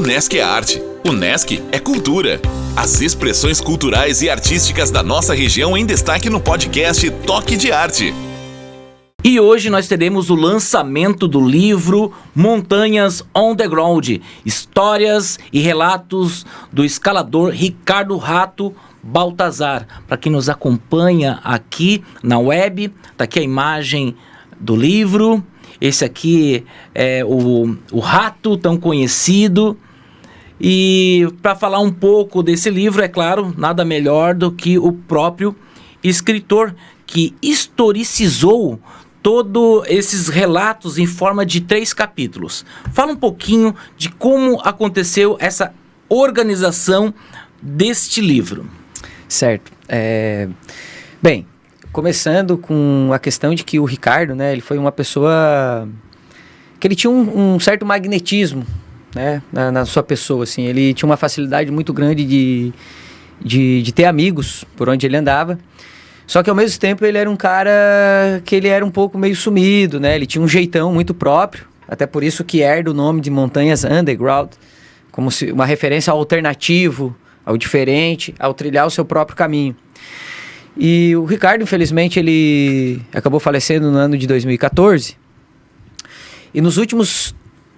Nesc é arte, o Nesc é cultura. As expressões culturais e artísticas da nossa região em destaque no podcast Toque de Arte. E hoje nós teremos o lançamento do livro Montanhas on the Ground, histórias e relatos do escalador Ricardo Rato Baltazar. Para quem nos acompanha aqui na web, está aqui a imagem do livro. Esse aqui é o Rato, tão conhecido. E para falar um pouco desse livro, é claro, nada melhor do que o próprio escritor que historicizou todos esses relatos em forma de 3 capítulos. Fala um pouquinho de como aconteceu essa organização deste livro. Certo. Bem, começando com a questão de que o Ricardo, né, ele foi uma pessoa que ele tinha um certo magnetismo, né, na sua pessoa, assim. Ele tinha uma facilidade muito grande de ter amigos por onde ele andava. Só que ao mesmo tempo ele era um cara que ele era um pouco meio sumido, né? Ele tinha um jeitão muito próprio, até por isso que herda o nome de Montanhas Underground, como se uma referência ao alternativo, ao diferente, ao trilhar o seu próprio caminho. E o Ricardo, infelizmente, ele acabou falecendo no ano de 2014. E nos últimos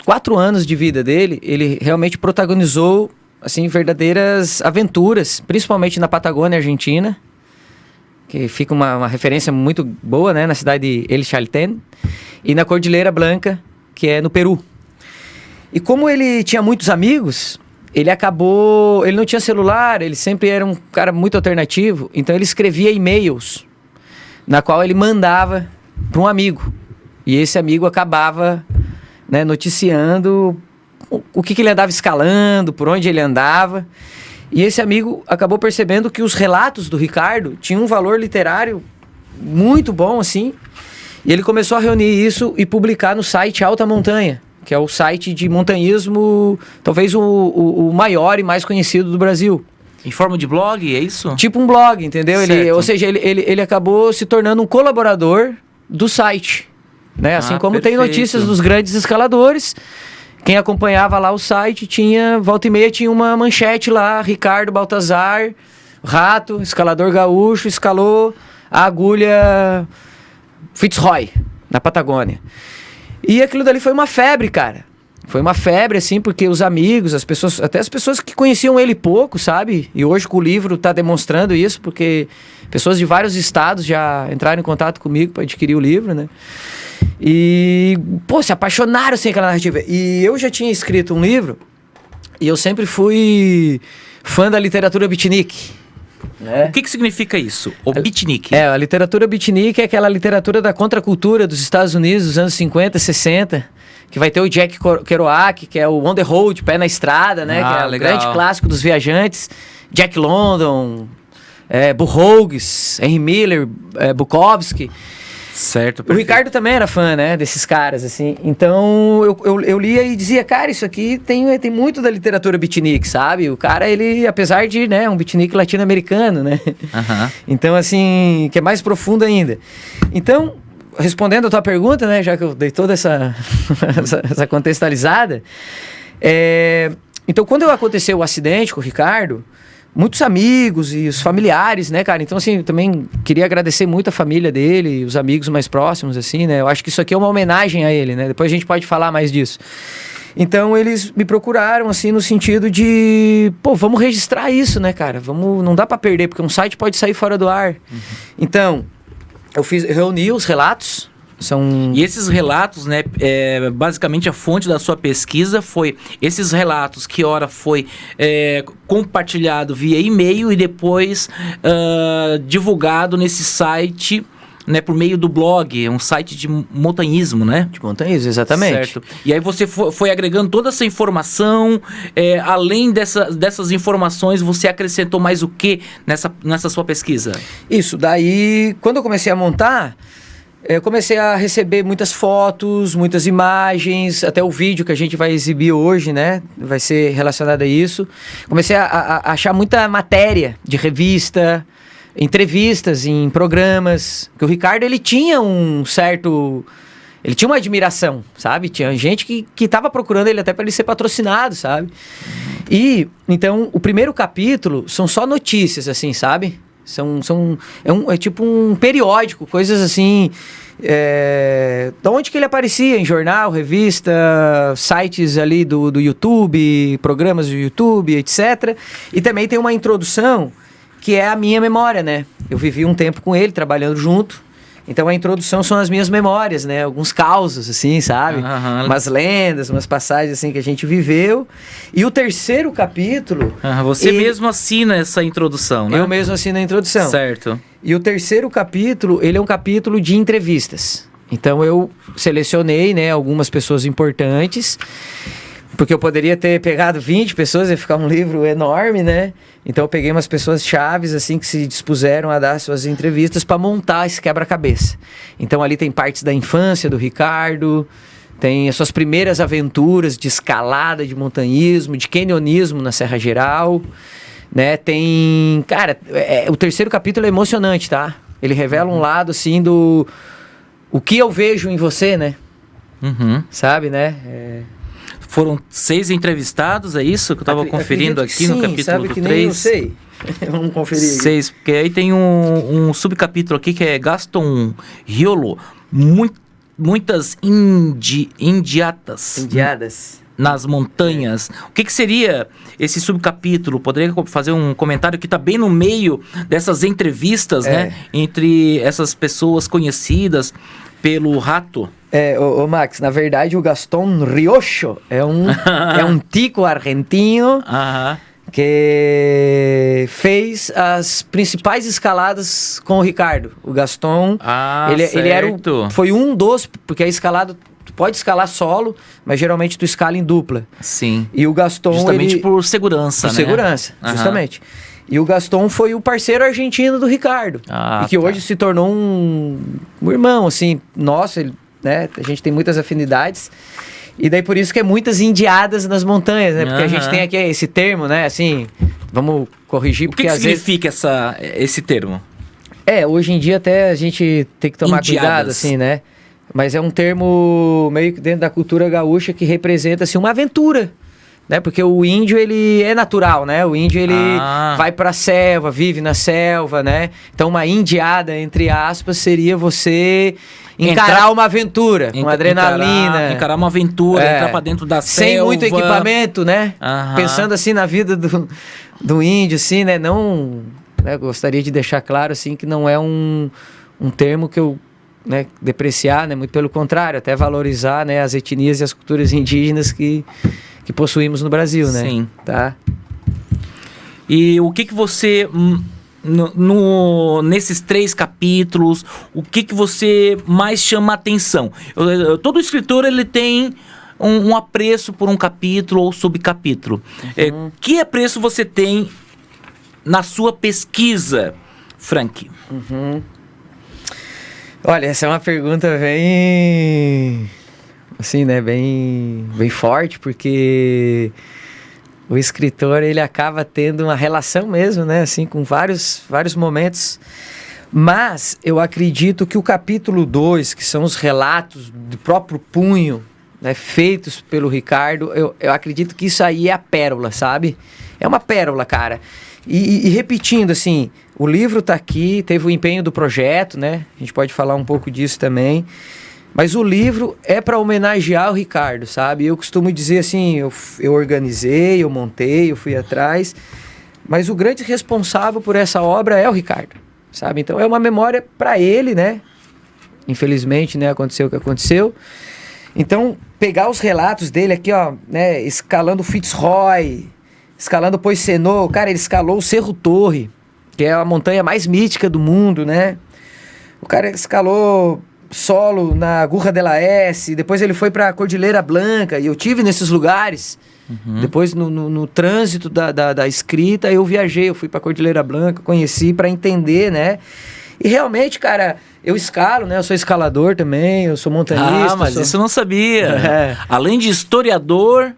4 anos de vida dele, ele realmente protagonizou, assim, verdadeiras aventuras, principalmente na Patagônia Argentina, que fica uma referência muito boa, né, na cidade de El Chaltén, e na Cordilheira Blanca, que é no Peru. E como ele tinha muitos amigos, ele não tinha celular, ele sempre era um cara muito alternativo, então ele escrevia e-mails, na qual ele mandava para um amigo, e esse amigo acabava, né, noticiando o que ele andava escalando, por onde ele andava. E esse amigo acabou percebendo que os relatos do Ricardo tinham um valor literário muito bom, assim. E ele começou a reunir isso e publicar no site Alta Montanha, que é o site de montanhismo, talvez o maior e mais conhecido do Brasil. Em forma de blog, é isso? Tipo um blog, entendeu? Ou seja, ele acabou se tornando um colaborador do site, né? Assim como perfeito. Tem notícias dos grandes escaladores. Quem acompanhava lá o site volta e meia tinha uma manchete lá: Ricardo Baltazar, Rato, escalador gaúcho, escalou a agulha Fitzroy, na Patagônia. E aquilo dali foi uma febre, cara. Foi uma febre, assim, porque os amigos, até as pessoas que conheciam ele pouco, sabe? E hoje com o livro tá demonstrando isso, porque pessoas de vários estados já entraram em contato comigo para adquirir o livro, né? E, se apaixonaram, assim, aquela narrativa. E eu já tinha escrito um livro, e eu sempre fui fã da literatura beatnik, né? O que significa isso, o beatnik? A literatura beatnik é aquela literatura da contracultura dos Estados Unidos dos anos 50, 60, que vai ter o Jack Kerouac, que é o On the Road, Pé na Estrada, né? Que é o grande clássico dos viajantes. Jack London, Burroughs, Henry Miller, Bukowski. Certo, perfeito. O Ricardo também era fã, né, desses caras, assim. Então, eu lia e dizia, cara, isso aqui tem muito da literatura beatnik, sabe? O cara, ele, apesar de, né, um beatnik latino-americano, né? Uhum. Então, assim, que é mais profundo ainda. Então, respondendo a tua pergunta, né, já que eu dei toda essa contextualizada, então, quando aconteceu o acidente com o Ricardo, muitos amigos e os familiares, né, cara? Então, assim, eu também queria agradecer muito a família dele, os amigos mais próximos, assim, né? Eu acho que isso aqui é uma homenagem a ele, né? Depois a gente pode falar mais disso. Então, eles me procuraram, assim, no sentido de... vamos registrar isso, né, cara? Não dá pra perder, porque um site pode sair fora do ar. Uhum. Então, eu reuni os relatos. E esses relatos, né, basicamente a fonte da sua pesquisa foi esses relatos que ora foi compartilhado via e-mail e depois divulgado nesse site, né, por meio do blog, um site de montanhismo, né? De montanhismo, exatamente. Certo. E aí você foi agregando toda essa informação, além dessas informações, você acrescentou mais o que nessa sua pesquisa? Isso, daí, quando eu comecei a montar... Eu comecei a receber muitas fotos, muitas imagens, até o vídeo que a gente vai exibir hoje, né? Vai ser relacionado a isso. Comecei a achar muita matéria de revista, entrevistas em programas. Porque o Ricardo, ele tinha um certo ele tinha uma admiração, sabe? Tinha gente que tava procurando ele até para ele ser patrocinado, sabe? E, então, o primeiro capítulo são só notícias, assim, sabe? É tipo um periódico, coisas assim... de onde que ele aparecia? Em jornal, revista, sites ali do YouTube, programas do YouTube, etc. E também tem uma introdução que é a minha memória, né? Eu vivi um tempo com ele, trabalhando junto. Então a introdução são as minhas memórias, né? Alguns causos, assim, sabe? Umas lendas, umas passagens assim que a gente viveu. E o terceiro capítulo... Você mesmo assina essa introdução, né? Eu mesmo assino a introdução. Certo. E o terceiro capítulo, ele é um capítulo de entrevistas. Então eu selecionei, né, algumas pessoas importantes, porque eu poderia ter pegado 20 pessoas, ia ficar um livro enorme, né? Então eu peguei umas pessoas chaves, assim, que se dispuseram a dar suas entrevistas para montar esse quebra-cabeça. Então ali tem partes da infância do Ricardo, tem as suas primeiras aventuras de escalada, de montanhismo, de canyonismo na Serra Geral, né? Tem... Cara, o terceiro capítulo é emocionante, tá? Ele revela um lado, assim, do... O que eu vejo em você, né? Sabe, né? Foram 6 entrevistados, é isso? Que eu estava conferindo aqui sim, no capítulo sabe do que 3. Nem eu sei. Vamos conferir. 6, porque aí tem um subcapítulo aqui que é Gaston Riolo. Muitas indiadas nas montanhas. O que seria esse subcapítulo? Poderia fazer um comentário que está bem no meio dessas entrevistas, né? Entre essas pessoas conhecidas pelo rato. Max, na verdade o Gaston Riocho é um tico argentino que fez as principais escaladas com o Ricardo. O Gaston, ele foi um dos, porque a escalada tu pode escalar solo, mas geralmente tu escala em dupla. Sim. E o Gaston, justamente por segurança, né? Por segurança, justamente. E o Gaston foi o parceiro argentino do Ricardo. E que hoje se tornou um irmão, assim, nosso, ele, né? A gente tem muitas afinidades. E daí por isso que é muitas indiadas nas montanhas, né? Porque a gente tem aqui esse termo, né? Assim, vamos corrigir. O que significa esse termo? Hoje em dia até a gente tem que tomar cuidado, assim, né? Mas é um termo meio que dentro da cultura gaúcha que representa, assim, uma aventura. Né? Porque o índio, ele é natural, né? O índio, ele vai pra selva, vive na selva, né? Então, uma indiada, entre aspas, seria você encarar uma aventura, com adrenalina. Encarar uma aventura, entrar pra dentro da selva. Sem muito equipamento, né? Pensando, assim, na vida do índio, assim, né? Não... Né? Gostaria de deixar claro, assim, que não é um termo que eu... Né, depreciar, né? Muito pelo contrário, até valorizar, né, as etnias e as culturas indígenas que possuímos no Brasil, né? Sim. Tá? E o que você, nesses 3 capítulos, o que você mais chama a atenção? Todo escritor, ele tem um apreço por um capítulo ou subcapítulo. Que apreço você tem na sua pesquisa, Frank? Olha, essa é uma pergunta bem... Assim, né? Bem forte, porque o escritor, ele acaba tendo uma relação mesmo, né? Assim, com vários momentos. Mas eu acredito que o capítulo 2, que são os relatos do próprio punho, né, feitos pelo Ricardo, eu acredito que isso aí é a pérola, sabe? É uma pérola, cara. E repetindo, assim, o livro tá aqui, teve o empenho do projeto, né? A gente pode falar um pouco disso também. Mas o livro é para homenagear o Ricardo, sabe? Eu costumo dizer assim, eu organizei, eu montei, eu fui atrás, mas o grande responsável por essa obra é o Ricardo, sabe? Então é uma memória para ele, né? Infelizmente, né, aconteceu o que aconteceu. Então, pegar os relatos dele aqui, ó, né, escalando Fitzroy, escalando Poicenot, cara, ele escalou o Cerro Torre, que é a montanha mais mítica do mundo, né? O cara escalou solo na Gurra de la S, depois ele foi pra Cordilheira Blanca, e eu tive nesses lugares. Depois, no trânsito da escrita, eu viajei, eu fui pra Cordilheira Blanca, conheci pra entender, né? E realmente, cara, eu escalo, né? Eu sou escalador também, eu sou montanhista. Mas isso eu não sabia. Além de historiador,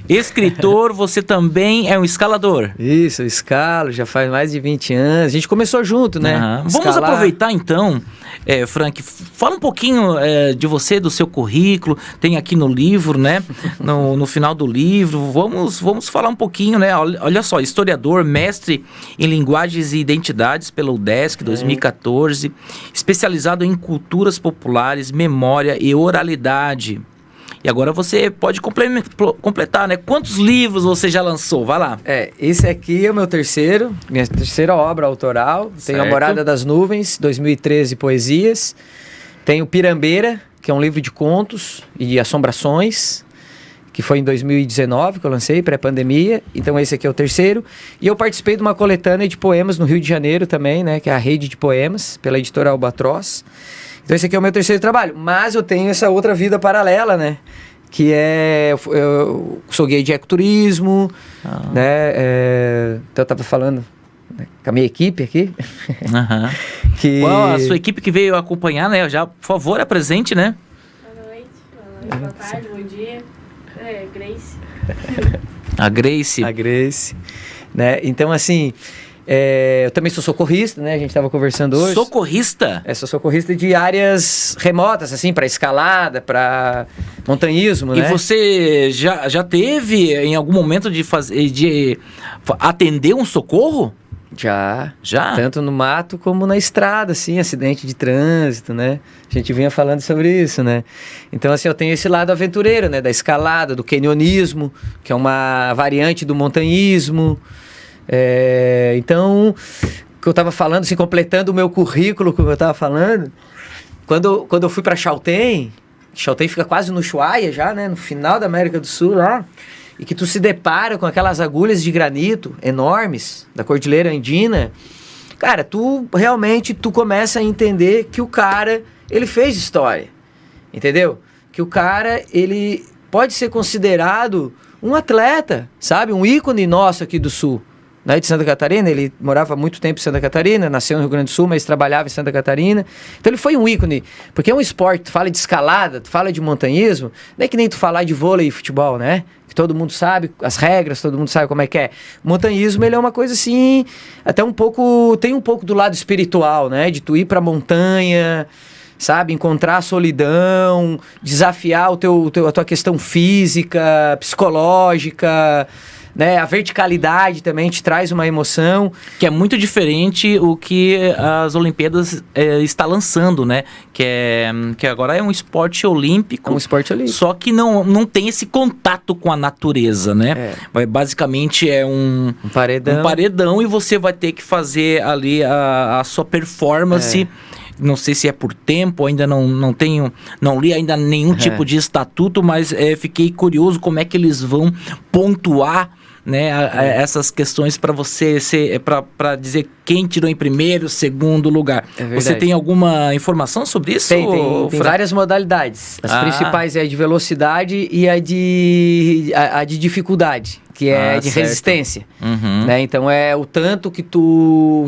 escritor, você também é um escalador. Isso, eu escalo, já faz mais de 20 anos. A gente começou junto, né? Vamos aproveitar, então, Frank, fala um pouquinho de você, do seu currículo, tem aqui no livro, né? No final do livro, vamos falar um pouquinho, né? Olha só, historiador, mestre em linguagens e identidades pela UDESC, 2014, especializado em culturas populares, memória e oralidade. E agora você pode completar, né? Quantos livros você já lançou? Vai lá. Esse aqui é o minha terceira obra autoral. Tem A Morada das Nuvens, 2013, Poesias. Tem o Pirambeira, que é um livro de contos e assombrações, que foi em 2019 que eu lancei, pré-pandemia. Então esse aqui é o terceiro. E eu participei de uma coletânea de poemas no Rio de Janeiro também, né? Que é a Rede de Poemas, pela editora Albatroz. Então esse aqui é o meu terceiro trabalho, mas eu tenho essa outra vida paralela, né? Que eu sou guia de ecoturismo, né? Então eu tava falando, né, com a minha equipe aqui. Qual a sua equipe que veio acompanhar, né? Já, por favor, apresente, né? Boa noite, boa tarde, bom dia. Grace. A Grace. A Grace, né? Então assim... eu também sou socorrista, né? A gente estava conversando hoje. Socorrista? Sou socorrista de áreas remotas, assim, para escalada, para montanhismo, né? E você já teve em algum momento de atender um socorro? Já. Tanto no mato como na estrada, assim, acidente de trânsito, né? A gente vinha falando sobre isso, né? Então, assim, eu tenho esse lado aventureiro, né? Da escalada, do canyonismo, que é uma variante do montanhismo. Então, o que eu estava falando, assim, completando o meu currículo, como eu estava falando, quando eu fui para Chaltén fica quase no Ushuaia já, né, no final da América do Sul lá, e que tu se depara com aquelas agulhas de granito enormes da Cordilheira Andina, cara, tu começa a entender que o cara, ele fez história, entendeu? Que o cara, ele pode ser considerado um atleta, sabe? Um ícone nosso aqui do Sul. De Santa Catarina, ele morava muito tempo em Santa Catarina, nasceu no Rio Grande do Sul, mas trabalhava em Santa Catarina. Então ele foi um ícone, porque é um esporte, tu fala de escalada, tu fala de montanhismo, não é que nem tu falar de vôlei e futebol, né? Que todo mundo sabe as regras, todo mundo sabe como é que é. O montanhismo, ele é uma coisa assim, até tem um pouco do lado espiritual, né? De tu ir pra montanha, sabe? Encontrar a solidão, desafiar a tua questão física, psicológica, né? A verticalidade também te traz uma emoção. Que é muito diferente o que as Olimpíadas está lançando, né? Que agora é um esporte olímpico. É um esporte olímpico. Só que não tem esse contato com a natureza, né? Basicamente é um paredão e você vai ter que fazer ali a sua performance. Não sei se é por tempo, ainda não li ainda nenhum tipo de estatuto, mas fiquei curioso como é que eles vão pontuar, né, essas questões para você para dizer quem tirou em primeiro, segundo lugar. Você tem alguma informação sobre isso? Tem várias modalidades. As principais é a de velocidade e a de dificuldade, que é de resistência. Né? Então é o tanto que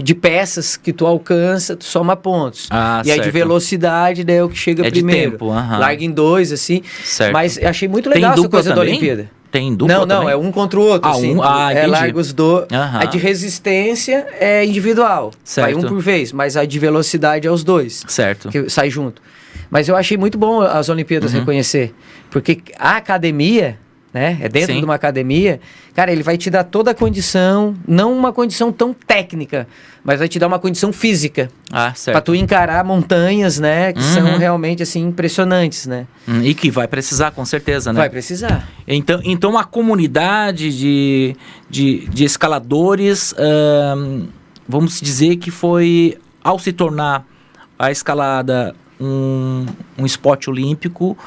de peças que tu alcança, tu soma pontos. E a de velocidade, daí é o que chega primeiro. De tempo. Larga em 2, assim. Certo. Mas eu achei muito legal essa coisa da Olimpíada. Tem dupla também? Não, é um contra o outro, assim. Larga os dois. A de resistência é individual. Certo. Vai um por vez, mas a de velocidade é os dois. Certo. Que sai junto. Mas eu achei muito bom as Olimpíadas reconhecer. Porque a academia, né? É dentro de uma academia. Cara, ele vai te dar toda a condição, não uma condição tão técnica, mas vai te dar uma condição física. Certo. Pra tu encarar montanhas, né? Que são realmente, assim, impressionantes, né? E que vai precisar, com certeza, né? Vai precisar. Então a comunidade de escaladores, vamos dizer que foi, ao se tornar a escalada um esporte olímpico,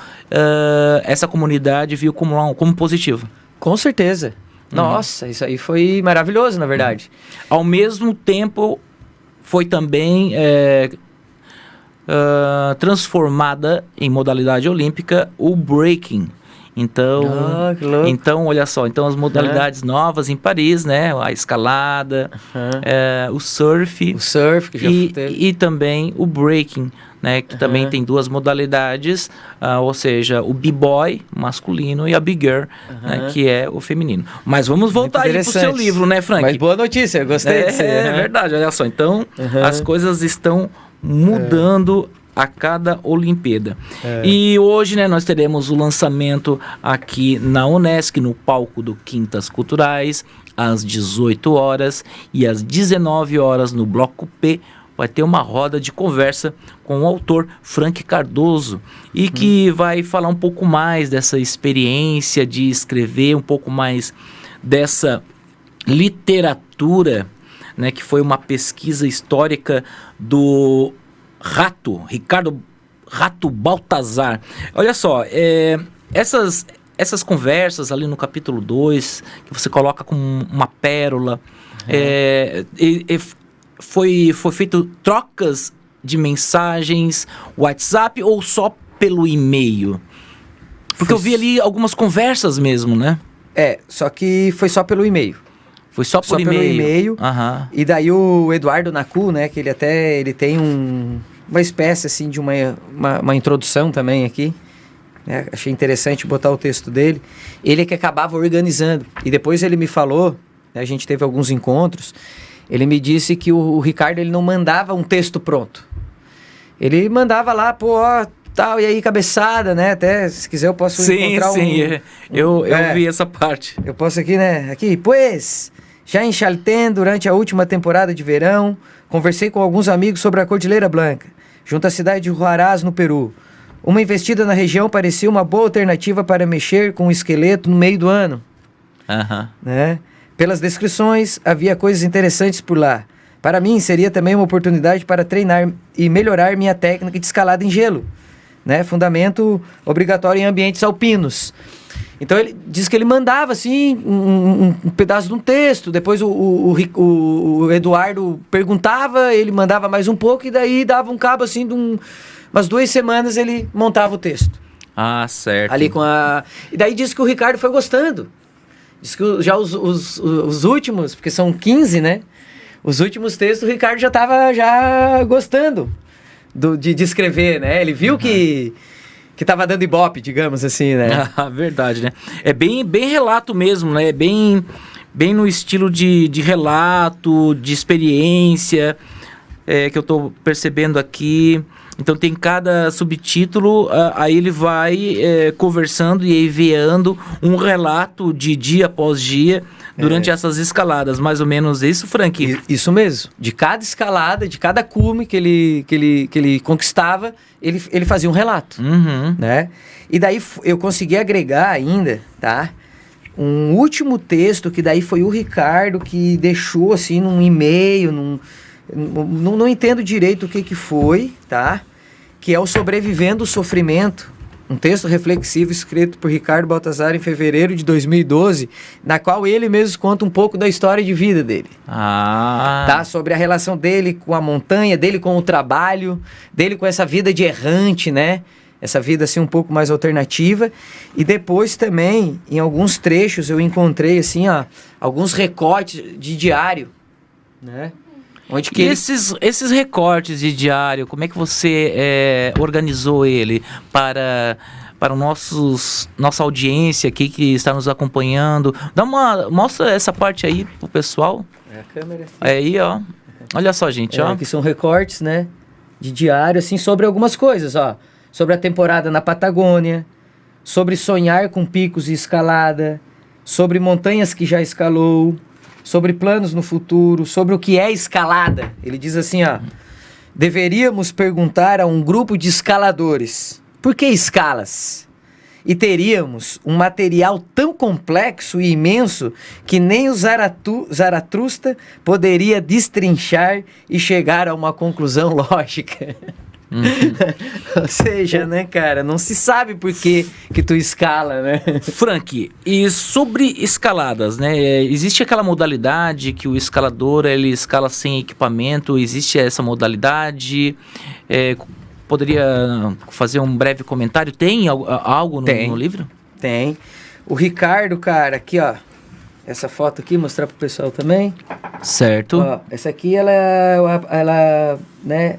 essa comunidade viu como positivo. Com certeza. Nossa, isso aí foi maravilhoso, na verdade. Ao mesmo tempo, foi também transformada em modalidade olímpica o breaking. Então, olha só, as modalidades novas em Paris, né? A escalada, o surf. O surf, que já teve. E também o breaking, né? Que também tem duas modalidades, ou seja, o b-boy masculino e a big girl, né? Que é o feminino. Mas vamos voltar aí pro seu livro, né, Frank? Mas boa notícia, eu gostei disso. É verdade, olha só. Então, as coisas estão mudando a cada Olimpíada. E hoje, né, nós teremos o lançamento aqui na Unesc, no palco do Quintas Culturais, às 18 horas e às 19 horas no Bloco P. Vai ter uma roda de conversa com o autor Frank Cardoso e que vai falar um pouco mais dessa experiência de escrever, um pouco mais dessa literatura, né, que foi uma pesquisa histórica do Ricardo Rato Baltazar. Olha só, essas conversas ali no capítulo 2, que você coloca como uma pérola, foi feito trocas de mensagens, WhatsApp ou só pelo e-mail? Porque eu vi ali algumas conversas mesmo, né? Só que foi só pelo e-mail. Foi só por e-mail? Pelo e-mail. Aham. E daí o Eduardo Naku, né, que ele tem uma espécie assim de uma introdução também aqui, né? Achei interessante botar o texto dele. Ele é que acabava organizando. E depois ele me falou, né, a gente teve alguns encontros, ele me disse que o Ricardo ele não mandava um texto pronto. Ele mandava lá, tal, e aí cabeçada, né? Até, se quiser, eu posso encontrar eu vi essa parte. Eu posso aqui, né? Aqui, pois, já em Chaltén, durante a última temporada de verão, conversei com alguns amigos sobre a Cordilheira Blanca, junto à cidade de Huaraz, no Peru. Uma investida na região parecia uma boa alternativa para mexer com o esqueleto no meio do ano. Né? Pelas descrições, havia coisas interessantes por lá. Para mim, seria também uma oportunidade para treinar e melhorar minha técnica de escalada em gelo, né? Fundamento obrigatório em ambientes alpinos. Então, ele diz que ele mandava, assim, um pedaço de um texto, depois o Eduardo perguntava, ele mandava mais um pouco, e daí dava um cabo, assim, umas 2 semanas ele montava o texto. Ah, certo. Ali E daí diz que o Ricardo foi gostando. Diz que já os últimos, porque são 15, né? Os últimos textos o Ricardo já estava gostando de escrever, né? Ele viu que estava dando ibope, digamos assim, né? Verdade, né? É bem relato mesmo, né? É bem no estilo de relato, de experiência, que eu estou percebendo aqui. Então tem cada subtítulo, aí ele vai conversando e enviando um relato de dia após dia durante essas escaladas, mais ou menos isso, Frank? Isso mesmo. De cada escalada, de cada cume que ele conquistava, ele fazia um relato, né? E daí eu consegui agregar ainda, tá? Um último texto que daí foi o Ricardo que deixou assim num e-mail, não entendo direito o que foi, tá? Que é o Sobrevivendo o Sofrimento, um texto reflexivo escrito por Ricardo Baltazar em fevereiro de 2012, na qual ele mesmo conta um pouco da história de vida dele. Tá? Sobre a relação dele com a montanha, dele com o trabalho, dele com essa vida de errante, né? Essa vida assim um pouco mais alternativa. E depois também, em alguns trechos, eu encontrei assim, alguns recortes de diário, né? Onde que esses recortes de diário, como é que você organizou ele para nossa audiência aqui que está nos acompanhando? Mostra essa parte aí pro pessoal. A câmera. Aí, ó. Olha só, gente, ó. Que são recortes, né, de diário, assim, sobre algumas coisas, ó. Sobre a temporada na Patagônia, sobre sonhar com picos e escalada, sobre montanhas que já escalou, sobre planos no futuro, sobre o que é escalada. Ele diz assim, deveríamos perguntar a um grupo de escaladores, por que escalas? E teríamos um material tão complexo e imenso que nem o Zaratrusta poderia destrinchar e chegar a uma conclusão lógica. Ou seja, né, cara, não se sabe por que tu escala, né? Frank, e sobre escaladas, né? Existe aquela modalidade que o escalador, ele escala sem equipamento, existe essa modalidade? Poderia fazer um breve comentário? Tem algo no livro? Tem. O Ricardo, cara, aqui, ó, essa foto aqui, mostrar pro pessoal também. Certo. Ó, essa aqui, ela né,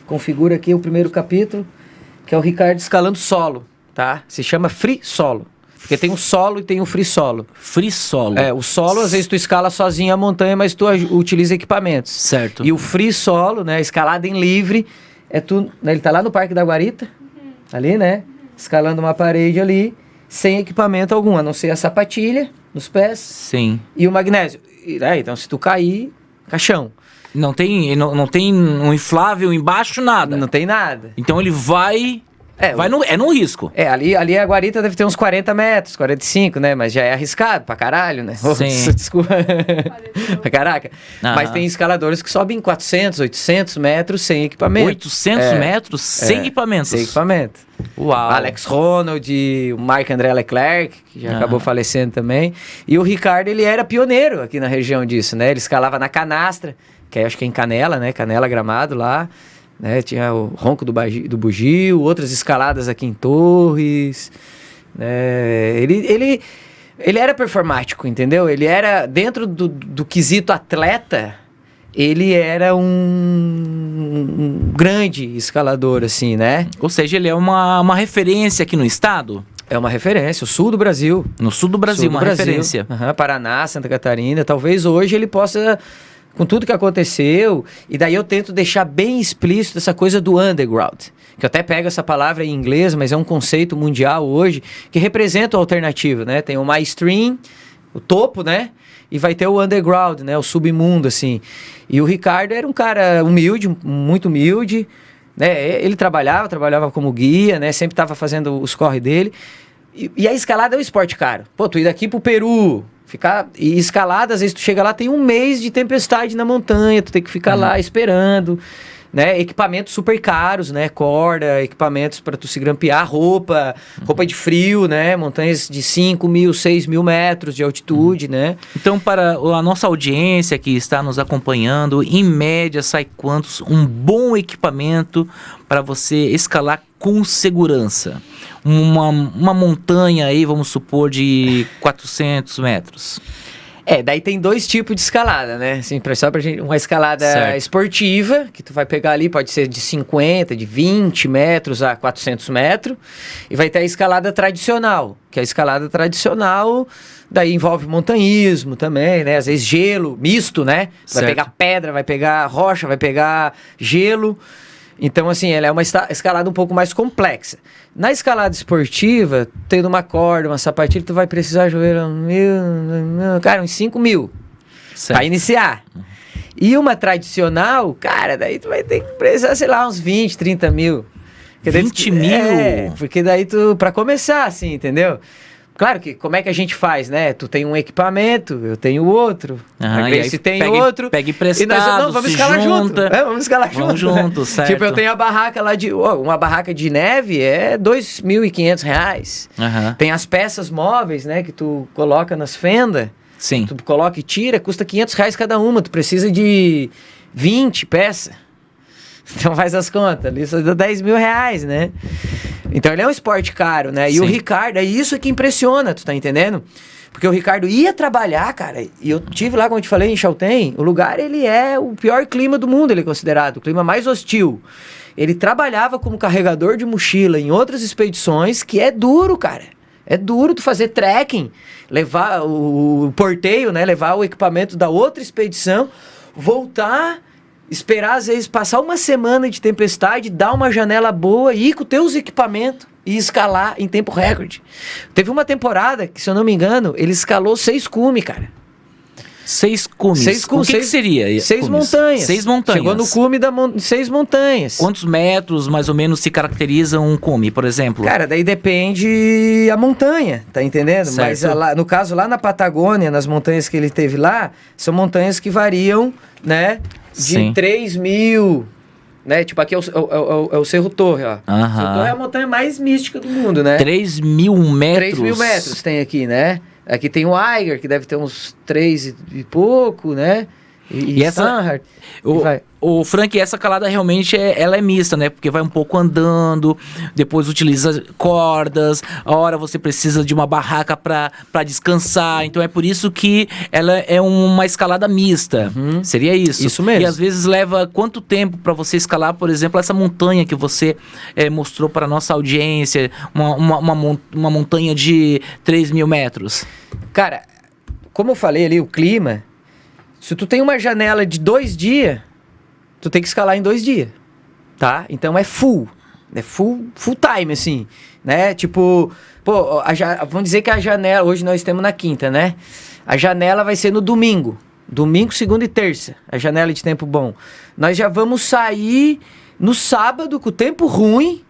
configura aqui o primeiro capítulo, que é o Ricardo escalando solo, tá? Se chama free solo. Porque tem um solo e tem um free solo. Free solo. O solo, às vezes tu escala sozinho a montanha, mas tu utiliza equipamentos. Certo. E o free solo, né, escalada em livre, Ele tá lá no Parque da Guarita, ali, né? Escalando uma parede ali, sem equipamento algum, a não ser a sapatilha nos pés Sim. e o magnésio. Então, se tu cair, caixão. Não tem um inflável embaixo, nada. Não tem nada. Então ele vai... É no risco. Ali a guarita deve ter uns 40 metros, 45, né? Mas já é arriscado pra caralho, né? Sim. Desculpa. Caraca. Mas tem escaladores que sobem 400, 800 metros sem equipamento. 800 metros sem equipamentos. Sem equipamento. Uau. Alex Honnold, o Marc-André Leclerc, que já acabou falecendo também. E o Ricardo, ele era pioneiro aqui na região disso, né? Ele escalava na Canastra, que acho que é em Canela, né? Canela Gramado lá. Né, tinha o Ronco do Bugio, outras escaladas aqui em Torres, né, ele era performático, entendeu? Ele era, dentro do quesito atleta, ele era um grande escalador, assim, né? Ou seja, ele é uma referência aqui no estado? É uma referência, o sul do Brasil. No sul do Brasil, referência. Paraná, Santa Catarina, talvez hoje ele possa... Com tudo que aconteceu, e daí eu tento deixar bem explícito essa coisa do underground, que eu até pego essa palavra em inglês, mas é um conceito mundial hoje, que representa o alternativo, né? Tem o mainstream, o topo, né? E vai ter o underground, né? O submundo, assim. E o Ricardo era um cara humilde, muito humilde, né? Ele trabalhava como guia, né? Sempre estava fazendo os corre dele. E a escalada é um esporte caro. Pô, tu ir daqui pro Peru... E escalada, às vezes tu chega lá, tem um mês de tempestade na montanha, tu tem que ficar lá esperando, né? Equipamentos super caros, né? Corda, equipamentos para tu se grampear, roupa de frio, né? Montanhas de 5.000, 6.000 metros de altitude, né? Então, para a nossa audiência que está nos acompanhando, em média sai quantos um bom equipamento para você escalar com segurança? Uma montanha aí, vamos supor, de 400 metros. Daí tem dois tipos de escalada, né? Assim, só pra gente, uma escalada esportiva, que tu vai pegar ali, pode ser de 50, de 20 metros a 400 metros. E vai ter a escalada tradicional, que a escalada tradicional, daí envolve montanhismo também, né? Às vezes gelo, misto, né? Vai pegar pedra, vai pegar rocha, vai pegar gelo. Então, assim, ela é uma escalada um pouco mais complexa. Na escalada esportiva, tendo uma corda, uma sapatilha, tu vai precisar jogar uns 5 mil para iniciar. E uma tradicional, cara, daí tu vai ter que precisar, sei lá, uns 20, 30 mil. 20 mil? Porque daí pra começar, assim, entendeu? Claro que, como é que a gente faz, né? Tu tem um equipamento, eu tenho outro. A Grace tem outro. Pega emprestado, vamos escalar junto. Vamos escalar junto. Vamos juntos, certo. Tipo, eu tenho a barraca lá uma barraca de neve é R$2.500. Tem as peças móveis, né? Que tu coloca nas fendas. Sim. Tu coloca e tira, custa R$500 cada uma. Tu precisa de 20 peças. Então faz as contas, ali só dá R$10.000, né? Então ele é um esporte caro, né? E o Ricardo, é isso que impressiona, tu tá entendendo? Porque o Ricardo ia trabalhar, cara, e eu tive lá, como eu te falei, em Chaltén, o lugar, ele é o pior clima do mundo, ele é considerado, o clima mais hostil. Ele trabalhava como carregador de mochila em outras expedições, que é duro, cara. É duro tu fazer trekking, levar o porteio, né? Levar o equipamento da outra expedição, voltar... Esperar, às vezes, passar uma semana de tempestade, dar uma janela boa, ir com teus equipamentos e escalar em tempo recorde. Teve uma temporada que, se eu não me engano, ele escalou 6 cumes, cara. 6 cumes? O que seria? 6 montanhas. 6 montanhas. Chegou no cume 6 montanhas. Quantos metros, mais ou menos, se caracteriza um cume, por exemplo? Cara, daí depende a montanha, tá entendendo? Certo. Mas no caso, lá na Patagônia, nas montanhas que ele teve lá, são montanhas que variam, né? De 3.000, né? Tipo, aqui é o Cerro Torre, ó. Cerro Torre é a montanha mais mística do mundo, né? 3.000 metros? 3.000 metros tem aqui, né? Aqui tem o Eiger, que deve ter uns 3 e pouco, né? E essa... O Frank, essa calada realmente ela é mista, né? Porque vai um pouco andando, depois utiliza cordas, a hora você precisa de uma barraca para descansar. Então é por isso que ela é uma escalada mista. Seria isso? Isso mesmo. E às vezes leva quanto tempo para você escalar, por exemplo, essa montanha que você mostrou para nossa audiência, uma montanha de 3.000 metros? Cara, como eu falei ali, o clima, se tu tem uma janela de 2 dias, tu tem que escalar em 2 dias. tá? Então é full time, assim, né? Tipo, pô, vamos dizer que a janela, hoje nós estamos na quinta, né? A janela vai ser no domingo, segunda e terça, a janela de tempo bom. Nós já vamos sair no sábado com o tempo ruim,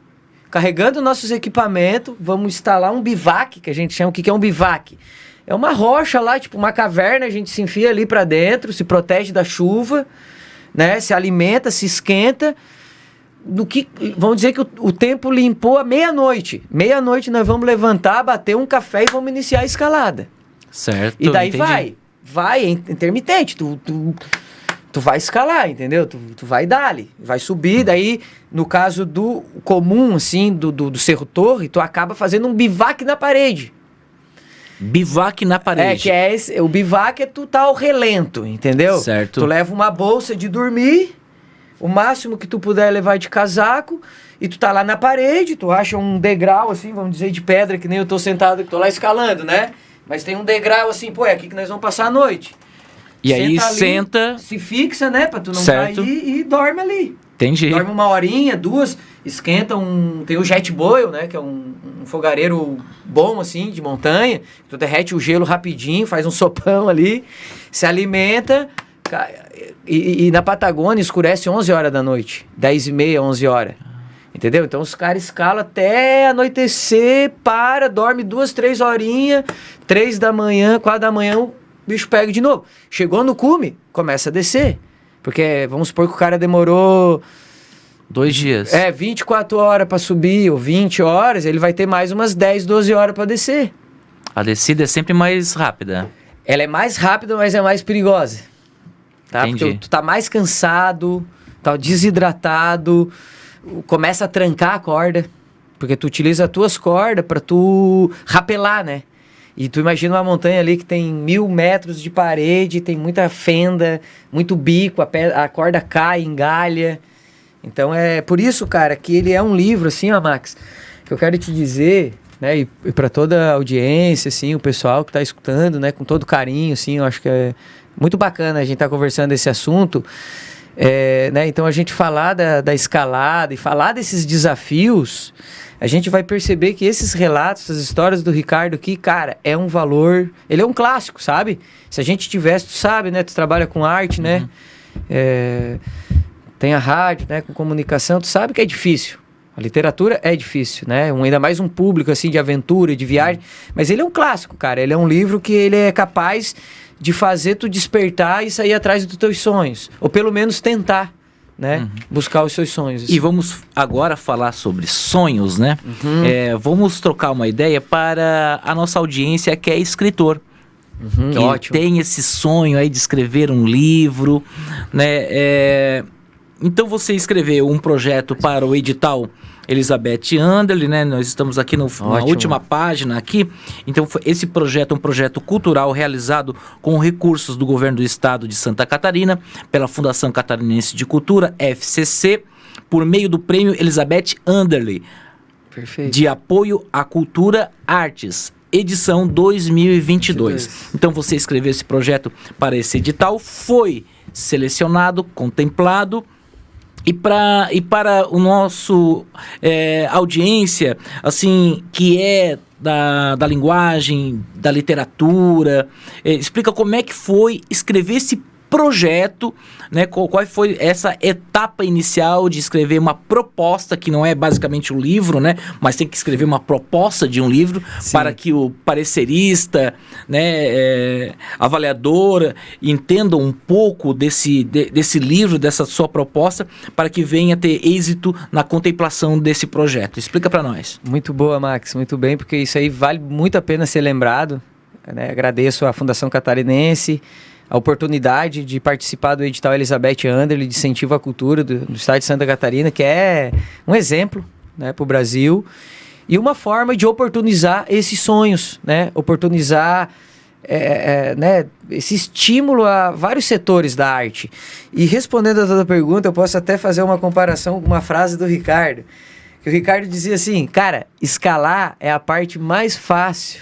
carregando nossos equipamentos, vamos instalar um bivac, que a gente chama. O que é um bivac? É uma rocha lá, tipo uma caverna, a gente se enfia ali pra dentro, se protege da chuva, né? Se alimenta, se esquenta. Vamos dizer que o tempo limpou à meia-noite. Meia-noite nós vamos levantar, bater um café e vamos iniciar a escalada. Certo, e daí entendi. vai, é intermitente, tu vai escalar, entendeu? Tu vai dali, vai subir, daí, no caso do comum, assim, do Cerro Torre, tu acaba fazendo um bivac na parede. Bivac na parede. O bivac tu tá ao relento, entendeu? Certo. Tu leva uma bolsa de dormir, o máximo que tu puder levar de casaco, e tu tá lá na parede, tu acha um degrau, assim, vamos dizer, de pedra, que nem eu tô sentado, que tô lá escalando, né? Mas tem um degrau, assim, pô, é aqui que nós vamos passar a noite. E aí ali, senta... se fixa, né, pra tu não Certo. cair e dorme ali. Entendi. Dorme 1 horinha, 2, esquenta tem o jet boil, né, que é um fogareiro bom, assim, de montanha. Tu derrete o gelo rapidinho, faz um sopão ali, se alimenta. E na Patagônia escurece 11 horas da noite, 10h30, 11 horas. Entendeu? Então os caras escalam até anoitecer, dorme 2, 3 horinhas, 3 da manhã, 4 da manhã, o bicho pega de novo. Chegou no cume, começa a descer. Porque vamos supor que o cara demorou 2 dias. 24 horas pra subir, ou 20 horas, ele vai ter mais umas 10, 12 horas pra descer. A descida é sempre mais rápida. Ela é mais rápida, mas é mais perigosa. Tá? Entendi. Porque tu tá mais cansado, tá desidratado, começa a trancar a corda, porque tu utiliza as tuas cordas pra tu rapelar, né? E tu imagina uma montanha ali que tem 1000 metros de parede, tem muita fenda, muito bico, a corda cai, engalha. Então é por isso, cara, que ele é um livro, assim, ó, Max, que eu quero te dizer, né, e pra toda a audiência, assim, o pessoal que tá escutando, né, com todo carinho, assim, eu acho que é muito bacana a gente tá conversando desse assunto. Né, então a gente falar da escalada e falar desses desafios, a gente vai perceber que esses relatos, essas histórias do Ricardo aqui, cara, é um valor, ele é um clássico, sabe? Se a gente tivesse, tu sabe, né, tu trabalha com arte, né, tem a rádio, né, com comunicação, tu sabe que é difícil. A literatura é difícil, né? Ainda mais um público assim de aventura, de viagem, mas ele é um clássico, cara, ele é um livro que ele é capaz de fazer tu despertar e sair atrás dos teus sonhos. Ou pelo menos tentar, né? Buscar os seus sonhos. Assim. E vamos agora falar sobre sonhos, né? Vamos trocar uma ideia para a nossa audiência que é escritor. Que Ótimo. tem esse sonho aí de escrever um livro, né? Então você escreveu um projeto para o edital Elizabeth Anderle, né? Nós estamos aqui na última página aqui. Então esse projeto é um projeto cultural realizado com recursos do governo do estado de Santa Catarina, pela Fundação Catarinense de Cultura, FCC, por meio do prêmio Elizabeth Anderle, Perfeito. de apoio à cultura artes, edição 2022. Então você escreveu esse projeto para esse edital, foi selecionado, contemplado. E para o nosso audiência, assim, que é da linguagem, da literatura, explica como é que foi escrever esse projeto, né? Qual foi essa etapa inicial de escrever uma proposta, que não é basicamente um livro, né? Mas tem que escrever uma proposta de um livro. Sim. Para que o parecerista, né, avaliador, entenda um pouco desse livro, dessa sua proposta, para que venha ter êxito na contemplação desse projeto. Explica para nós. Muito boa, Max, muito bem, porque isso aí vale muito a pena ser lembrado, né? Agradeço à Fundação Catarinense a oportunidade de participar do edital Elizabeth Anderle de incentivo à cultura do estado de Santa Catarina, que é um exemplo, né, para o Brasil, e uma forma de oportunizar esses sonhos, né, oportunizar né, esse estímulo a vários setores da arte. E respondendo a toda a pergunta, eu posso até fazer uma comparação com uma frase do Ricardo, que o Ricardo dizia assim, cara, escalar é a parte mais fácil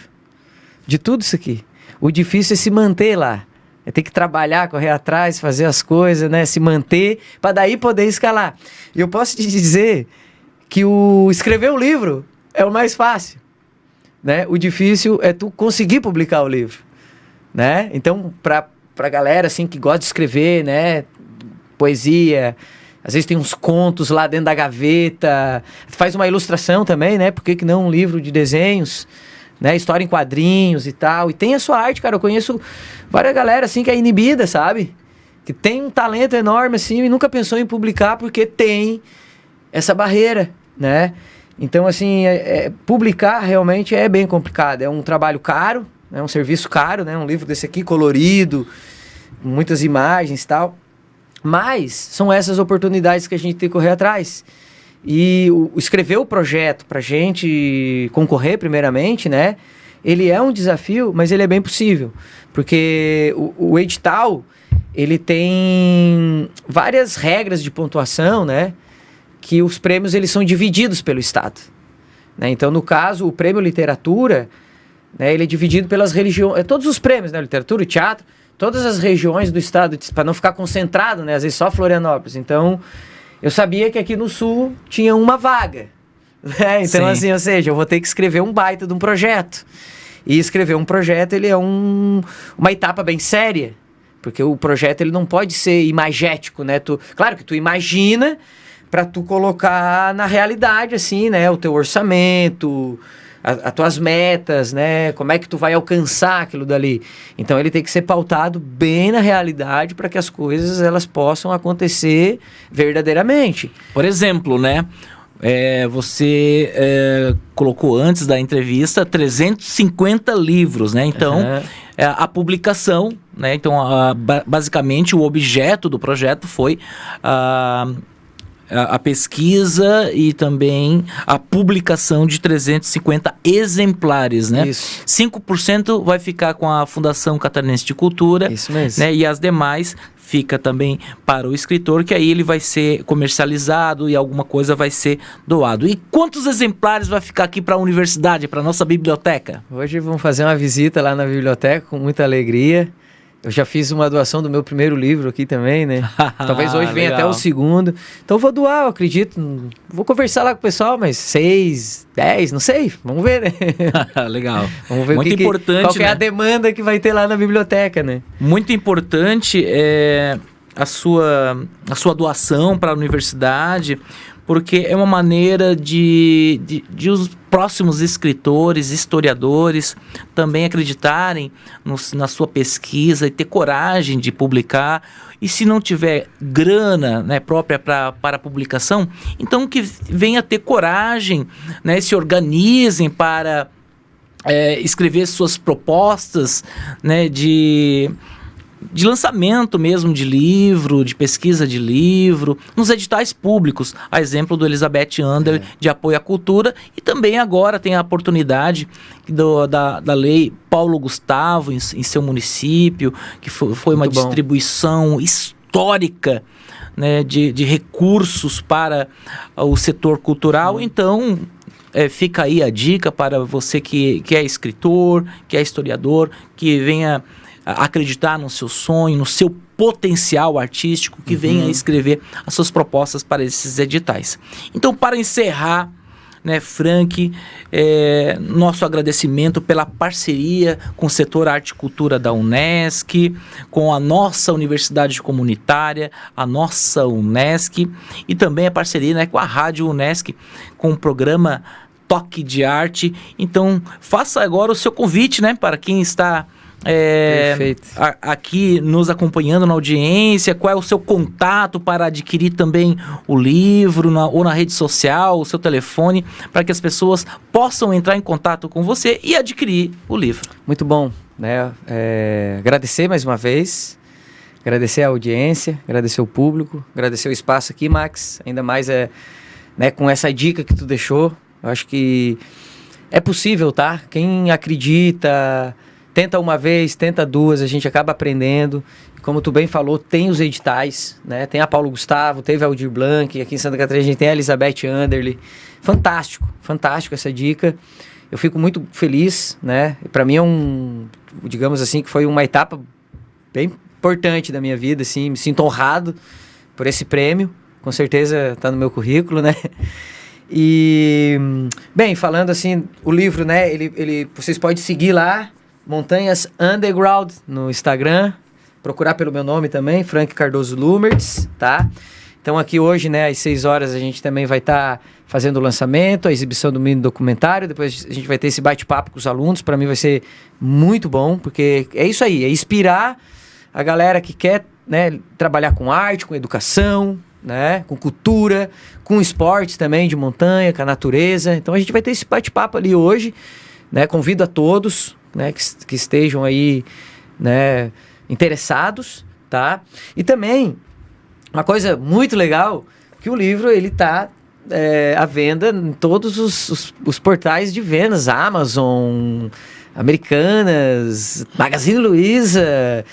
de tudo isso aqui. O difícil é se manter lá. Tem que trabalhar, correr atrás, fazer as coisas, né? Se manter, para daí poder escalar. E eu posso te dizer que escrever o livro é o mais fácil, né? O difícil é tu conseguir publicar o livro, né? Então, pra galera, assim, que gosta de escrever, né? Poesia, às vezes tem uns contos lá dentro da gaveta, faz uma ilustração também, né? Por que não um livro de desenhos, né? História em quadrinhos e tal. E tem a sua arte, cara. Eu conheço várias galera, assim, que é inibida, sabe? Que tem um talento enorme, assim, e nunca pensou em publicar porque tem essa barreira, né? Então, assim, publicar realmente é bem complicado. É um trabalho caro, é um serviço caro, né? Um livro desse aqui, colorido, com muitas imagens e tal. Mas são essas oportunidades que a gente tem que correr atrás. E escrever o projeto pra gente concorrer, primeiramente, né? Ele é um desafio, mas ele é bem possível. Porque o edital, ele tem várias regras de pontuação, né? Que os prêmios, eles são divididos pelo Estado, né? Então, no caso, o prêmio Literatura, né? Ele é dividido pelas regiões... Todos os prêmios, né? Literatura e teatro, todas as regiões do estado, para não ficar concentrado, né? Às vezes só Florianópolis. Então, eu sabia que aqui no Sul tinha uma vaga, né? Então, Sim. assim, ou seja, eu vou ter que escrever um baita de um projeto. E escrever um projeto, ele é uma etapa bem séria, porque o projeto, ele não pode ser imagético, né? Claro que tu imagina para tu colocar na realidade, assim, né? O teu orçamento, as tuas metas, né? Como é que tu vai alcançar aquilo dali. Então, ele tem que ser pautado bem na realidade para que as coisas, elas possam acontecer verdadeiramente. Por exemplo, né? Você colocou antes da entrevista 350 livros, né? Então, a publicação, né? Então, basicamente, o objeto do projeto foi a pesquisa e também a publicação de 350 exemplares, né? Isso. 5% vai ficar com a Fundação Catarinense de Cultura. Isso mesmo. Né? E as demais fica também para o escritor, que aí ele vai ser comercializado e alguma coisa vai ser doado. E quantos exemplares vai ficar aqui para a universidade, para a nossa biblioteca? Hoje vamos fazer uma visita lá na biblioteca com muita alegria. Eu já fiz uma doação do meu primeiro livro aqui também, né? Talvez hoje venha até o segundo. Então eu vou doar, eu acredito. Vou conversar lá com o pessoal, mas 6, 10, não sei. Vamos ver, né? Legal. Vamos ver muito importante, qual que é né? a demanda que vai ter lá na biblioteca, né? Muito importante a sua doação para a universidade, porque é uma maneira de os próximos escritores, historiadores também acreditarem na sua pesquisa e ter coragem de publicar. E se não tiver grana, né, própria para a publicação, então que venha ter coragem, né, se organizem para escrever suas propostas, né, de lançamento mesmo de livro, de pesquisa de livro, nos editais públicos, a exemplo do Elizabeth Under, de apoio à cultura, e também agora tem a oportunidade da lei Paulo Gustavo em seu município, que foi uma distribuição histórica, né, de recursos para o setor cultural. Então, fica aí a dica para você que é escritor, que é historiador, que venha acreditar no seu sonho, no seu potencial artístico, que venha escrever as suas propostas para esses editais. Então, para encerrar, né, Frank, nosso agradecimento pela parceria com o setor Arte e Cultura da Unesc, com a nossa Universidade Comunitária, a nossa Unesc, e também a parceria, né, com a Rádio Unesc, com o programa Toque de Arte. Então, faça agora o seu convite, né, para quem está aqui nos acompanhando na audiência. Qual é o seu contato para adquirir também o livro, ou na rede social, o seu telefone, para que as pessoas possam entrar em contato com você e adquirir o livro. Muito bom, né? Agradecer mais uma vez, agradecer a audiência, agradecer o público, agradecer o espaço aqui, Max, ainda mais né, com essa dica que tu deixou. Eu acho que é possível, tá? Quem acredita, tenta uma vez, tenta duas, a gente acaba aprendendo. Como tu bem falou, tem os editais, né? Tem a Paulo Gustavo, teve a Aldir Blanc, aqui em Santa Catarina a gente tem a Elizabeth Underly. Fantástico, fantástico essa dica. Eu fico muito feliz, né? Para mim é digamos assim, que foi uma etapa bem importante da minha vida, assim, me sinto honrado por esse prêmio, com certeza tá no meu currículo, né? E, bem, falando assim, o livro, né, vocês podem seguir lá, Montanhas Underground, no Instagram, procurar pelo meu nome também, Frank Cardoso Lumertz, tá? Então aqui hoje, né, às 6 horas a gente também vai estar fazendo o lançamento, a exibição do mini documentário, depois a gente vai ter esse bate-papo com os alunos, para mim vai ser muito bom, porque é isso aí, é inspirar a galera que quer, né, trabalhar com arte, com educação, né, com cultura, com esportes também de montanha, com a natureza. Então a gente vai ter esse bate-papo ali hoje, né, convido a todos, né, que estejam aí, né, interessados, tá? E também uma coisa muito legal, que o livro ele tá à venda em todos os portais de vendas, Amazon, Americanas, Magazine Luiza,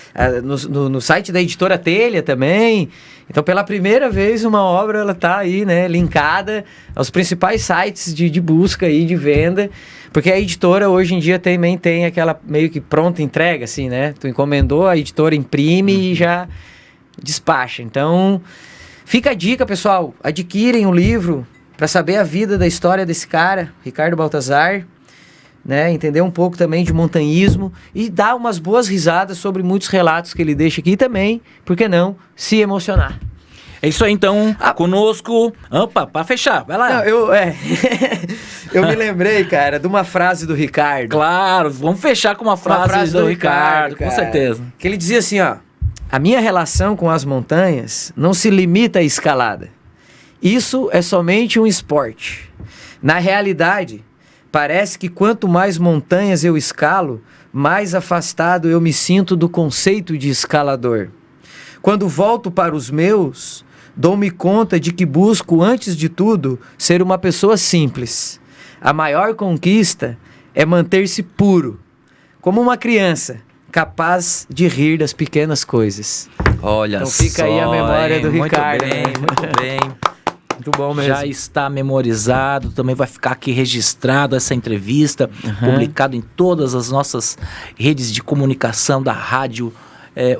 no site da Editora Telha também. Então, pela primeira vez, uma obra ela tá aí, né, linkada aos principais sites de busca e de venda, porque a editora hoje em dia também tem aquela meio que pronta entrega, assim, né? Tu encomendou, a editora imprime e já despacha. Então, fica a dica, pessoal, adquirem o livro para saber a vida da história desse cara, Ricardo Baltazar, né, entender um pouco também de montanhismo e dar umas boas risadas sobre muitos relatos que ele deixa aqui e também, por que não, se emocionar. É isso aí, então, conosco. Opa, para fechar, vai lá. Não, eu me lembrei, cara, de uma frase do Ricardo. Claro, vamos fechar com uma frase do Ricardo, com certeza. Que ele dizia assim, ó: a minha relação com as montanhas não se limita à escalada. Isso é somente um esporte. Na realidade, parece que quanto mais montanhas eu escalo, mais afastado eu me sinto do conceito de escalador. Quando volto para os meus, dou-me conta de que busco, antes de tudo, ser uma pessoa simples. A maior conquista é manter-se puro, como uma criança, capaz de rir das pequenas coisas. Olha então fica aí a memória do Ricardo. Muito bem. Muito bom mesmo. Já está memorizado, também vai ficar aqui registrado essa entrevista, publicado em todas as nossas redes de comunicação da rádio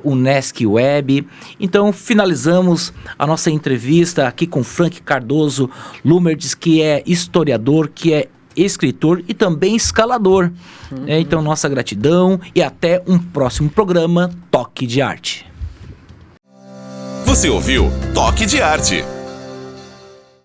Unesc Web. Então finalizamos a nossa entrevista aqui com Frank Cardoso Lumertz, que é historiador, que é escritor e também escalador. Então nossa gratidão e até um próximo programa Toque de Arte. Você ouviu Toque de Arte.